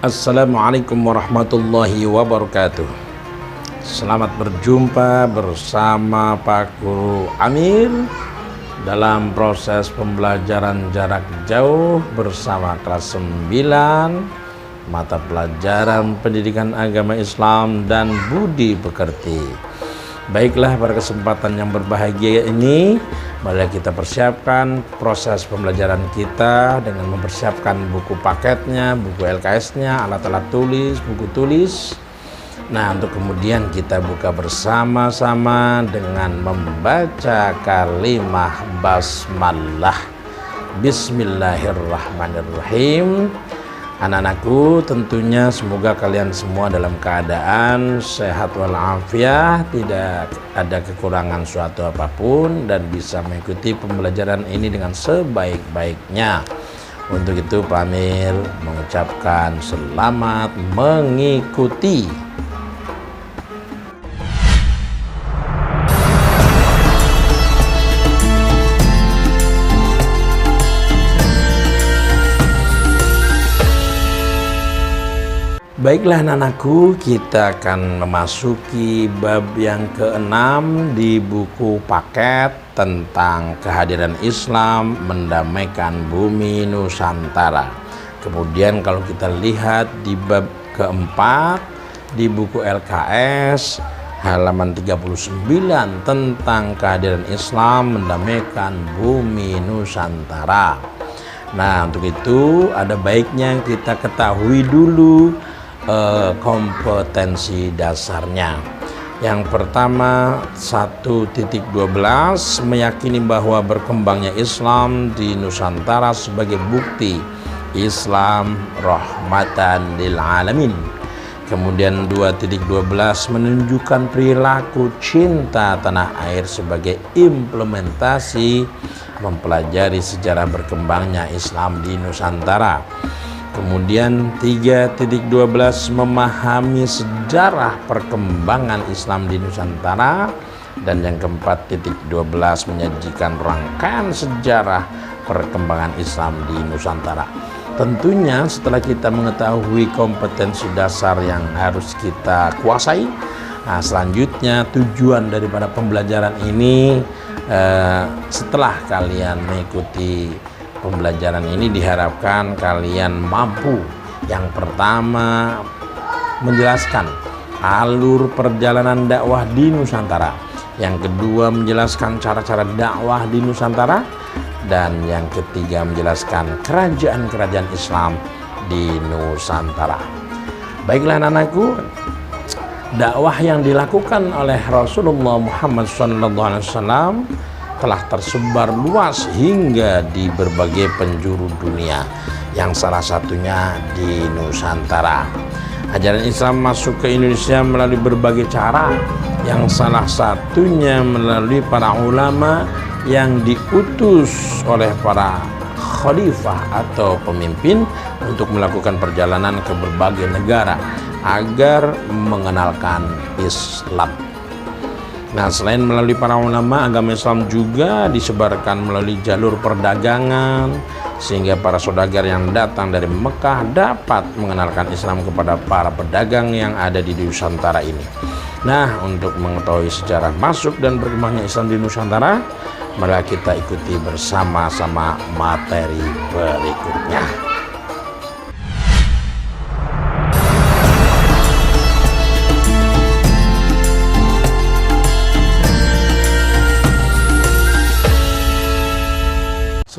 Assalamualaikum warahmatullahi wabarakatuh. Selamat berjumpa bersama Pak Guru Amir dalam proses pembelajaran jarak jauh bersama kelas 9 mata pelajaran pendidikan agama Islam dan budi pekerti. Baiklah, pada kesempatan yang berbahagia ini, mari kita persiapkan proses pembelajaran kita dengan mempersiapkan buku paketnya, buku LKS-nya, alat-alat tulis, buku tulis. Nah, untuk kemudian kita buka bersama-sama dengan membaca kalimah basmalah. Bismillahirrahmanirrahim. Anak-anakku, tentunya semoga kalian semua dalam keadaan sehat walafiat, tidak ada kekurangan suatu apapun, dan bisa mengikuti pembelajaran ini dengan sebaik-baiknya. Untuk itu Pak Amir mengucapkan selamat mengikuti. Baiklah anak-anakku, kita akan memasuki bab yang ke-6 di buku paket tentang kehadiran Islam mendamaikan bumi Nusantara. Kemudian kalau kita lihat di bab ke-4 di buku LKS halaman 39 tentang kehadiran Islam mendamaikan bumi Nusantara. Nah, untuk itu ada baiknya kita ketahui dulu kompetensi dasarnya. Yang pertama 1.12 meyakini bahwa berkembangnya Islam di Nusantara sebagai bukti Islam rahmatan lil alamin. Kemudian 2.12 menunjukkan perilaku cinta tanah air sebagai implementasi mempelajari sejarah berkembangnya Islam di Nusantara. Kemudian 3.12 memahami sejarah perkembangan Islam di Nusantara. Dan yang ke-4.12 menyajikan rangkaian sejarah perkembangan Islam di Nusantara. Tentunya setelah kita mengetahui kompetensi dasar yang harus kita kuasai, nah selanjutnya tujuan daripada pembelajaran ini, setelah kalian mengikuti pembelajaran ini diharapkan kalian mampu yang pertama menjelaskan alur perjalanan dakwah di Nusantara, yang kedua menjelaskan cara-cara dakwah di Nusantara, dan yang ketiga menjelaskan kerajaan-kerajaan Islam di Nusantara. Baiklah anak-anakku, dakwah yang dilakukan oleh Rasulullah Muhammad SAW telah tersebar luas hingga di berbagai penjuru dunia, yang salah satunya di Nusantara. Ajaran Islam masuk ke Indonesia melalui berbagai cara, yang salah satunya melalui para ulama yang diutus oleh para khalifah atau pemimpin untuk melakukan perjalanan ke berbagai negara agar mengenalkan Islam. Nah, selain melalui para ulama, agama Islam juga disebarkan melalui jalur perdagangan, sehingga para saudagar yang datang dari Mekah dapat mengenalkan Islam kepada para pedagang yang ada di Nusantara ini. Nah, untuk mengetahui sejarah masuk dan berkembangnya Islam di Nusantara, mari kita ikuti bersama-sama materi berikutnya.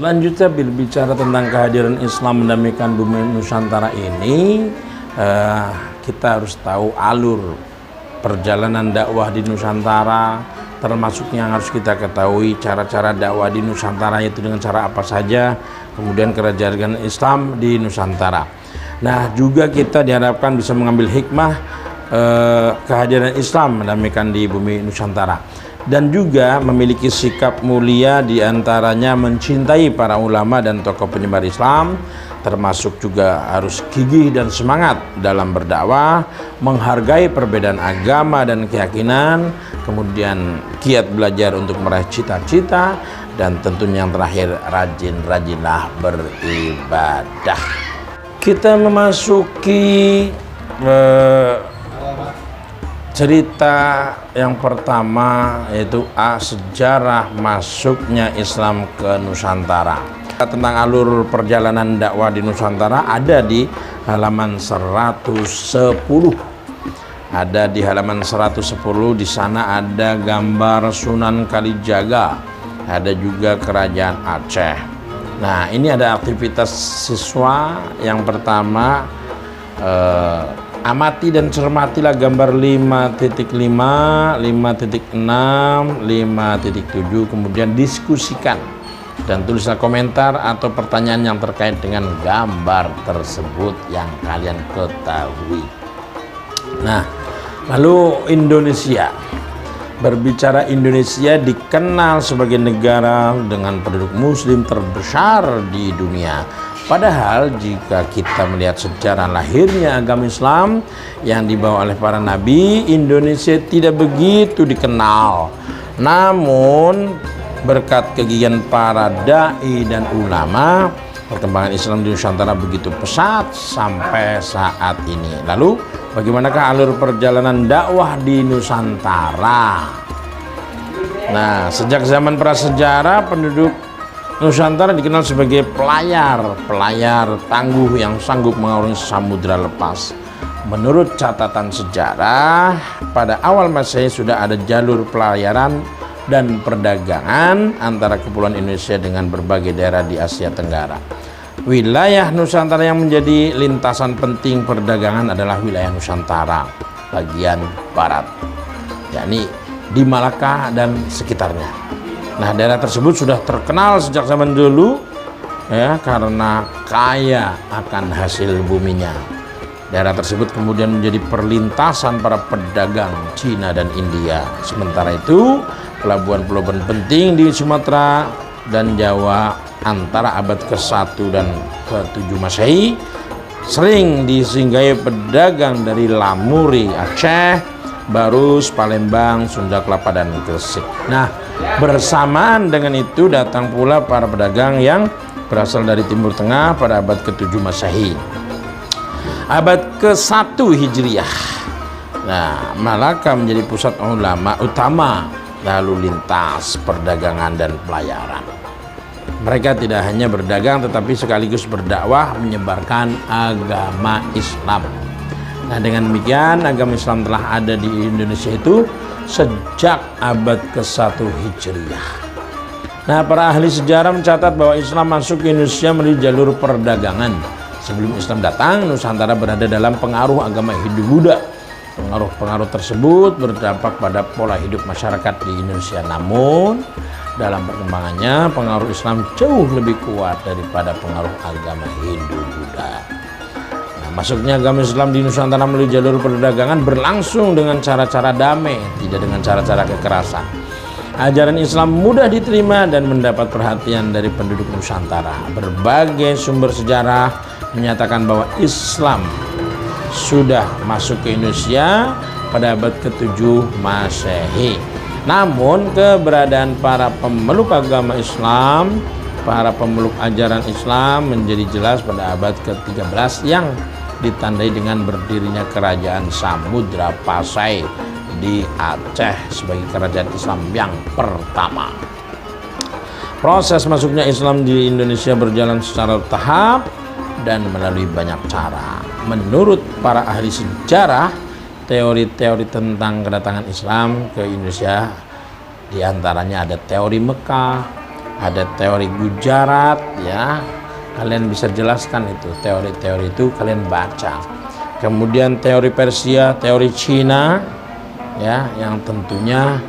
Selanjutnya, berbicara tentang kehadiran Islam mendamaikan bumi Nusantara ini, kita harus tahu alur perjalanan dakwah di Nusantara, termasuk yang harus kita ketahui cara-cara dakwah di Nusantara itu dengan cara apa saja, kemudian kerajaan Islam di Nusantara. Nah, juga kita diharapkan bisa mengambil hikmah kehadiran Islam mendamaikan di bumi Nusantara. Dan juga memiliki sikap mulia, diantaranya mencintai para ulama dan tokoh penyebar Islam, termasuk juga harus gigih dan semangat dalam berdakwah, menghargai perbedaan agama dan keyakinan, kemudian giat belajar untuk meraih cita-cita, dan tentunya yang terakhir rajin-rajinlah beribadah. Kita memasuki cerita yang pertama, yaitu sejarah masuknya Islam ke Nusantara. Tentang alur perjalanan dakwah di Nusantara ada di halaman 110. Ada di halaman 110, di sana ada gambar Sunan Kalijaga, ada juga Kerajaan Aceh. Nah, ini ada aktivitas siswa. Yang pertama, amati dan cermatilah gambar 5.5, 5.6, 5.7, kemudian diskusikan dan tulislah komentar atau pertanyaan yang terkait dengan gambar tersebut yang kalian ketahui. Nah, lalu Indonesia. Berbicara Indonesia dikenal sebagai negara dengan penduduk muslim terbesar di dunia. Padahal jika kita melihat sejarah lahirnya agama Islam yang dibawa oleh para nabi, Indonesia tidak begitu dikenal. Namun berkat kegigihan para dai dan ulama, perkembangan Islam di Nusantara begitu pesat sampai saat ini. Lalu bagaimanakah alur perjalanan dakwah di Nusantara? Nah, sejak zaman prasejarah penduduk Nusantara dikenal sebagai pelayar tangguh yang sanggup mengarungi samudra lepas. Menurut catatan sejarah, pada awal Masehi sudah ada jalur pelayaran dan perdagangan antara kepulauan Indonesia dengan berbagai daerah di Asia Tenggara. Wilayah Nusantara yang menjadi lintasan penting perdagangan adalah wilayah Nusantara bagian barat, yakni di Malaka dan sekitarnya. Nah, daerah tersebut sudah terkenal sejak zaman dulu ya, karena kaya akan hasil buminya. Daerah tersebut kemudian menjadi perlintasan para pedagang Cina dan India. Sementara itu, pelabuhan-pelabuhan penting di Sumatera dan Jawa antara abad ke-1 dan ke-7 Masehi sering disinggahi pedagang dari Lamuri, Aceh, Barus, Palembang, Sunda Kelapa, dan Gresik. Nah, bersamaan dengan itu datang pula para pedagang yang berasal dari Timur Tengah pada abad ke-7 Masehi. Abad ke-1 Hijriah. Nah, Malaka menjadi pusat utama lalu lintas perdagangan dan pelayaran. Mereka tidak hanya berdagang tetapi sekaligus berdakwah menyebarkan agama Islam. Nah, dengan demikian agama Islam telah ada di Indonesia itu sejak abad ke-1 Hijriah. Nah, para ahli sejarah mencatat bahwa Islam masuk ke Indonesia melalui jalur perdagangan. Sebelum Islam datang, Nusantara berada dalam pengaruh agama Hindu Buddha. Pengaruh-pengaruh tersebut berdampak pada pola hidup masyarakat di Indonesia. Namun, dalam perkembangannya, pengaruh Islam jauh lebih kuat daripada pengaruh agama Hindu Buddha. Nah, masuknya agama Islam di Nusantara melalui jalur perdagangan berlangsung dengan cara-cara damai, tidak dengan cara-cara kekerasan. Ajaran Islam mudah diterima dan mendapat perhatian dari penduduk Nusantara. Berbagai sumber sejarah menyatakan bahwa Islam sudah masuk ke Indonesia pada abad ke-7 Masehi. Namun keberadaan para pemeluk agama Islam, para pemeluk ajaran Islam menjadi jelas pada abad ke-13 yang ditandai dengan berdirinya Kerajaan Samudra Pasai di Aceh sebagai kerajaan Islam yang pertama. Proses masuknya Islam di Indonesia berjalan secara tahap dan melalui banyak cara. Menurut para ahli sejarah, teori-teori tentang kedatangan Islam ke Indonesia diantaranya ada teori Mekah, ada teori Gujarat, ya. Kalian bisa jelaskan itu, teori-teori itu kalian baca. Kemudian teori Persia, teori Cina, ya, yang tentunya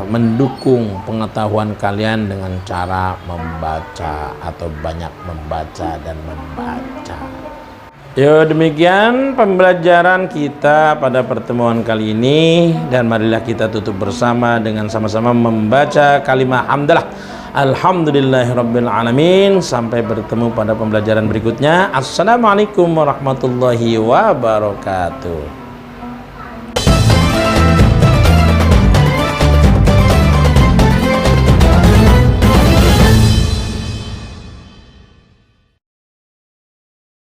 mendukung pengetahuan kalian dengan cara membaca atau banyak membaca dan membaca. Ya, demikian pembelajaran kita pada pertemuan kali ini, dan marilah kita tutup bersama dengan sama-sama membaca kalimat hamdalah. Alhamdulillahirabbil alamin. Sampai bertemu pada pembelajaran berikutnya. Assalamualaikum warahmatullahi wabarakatuh.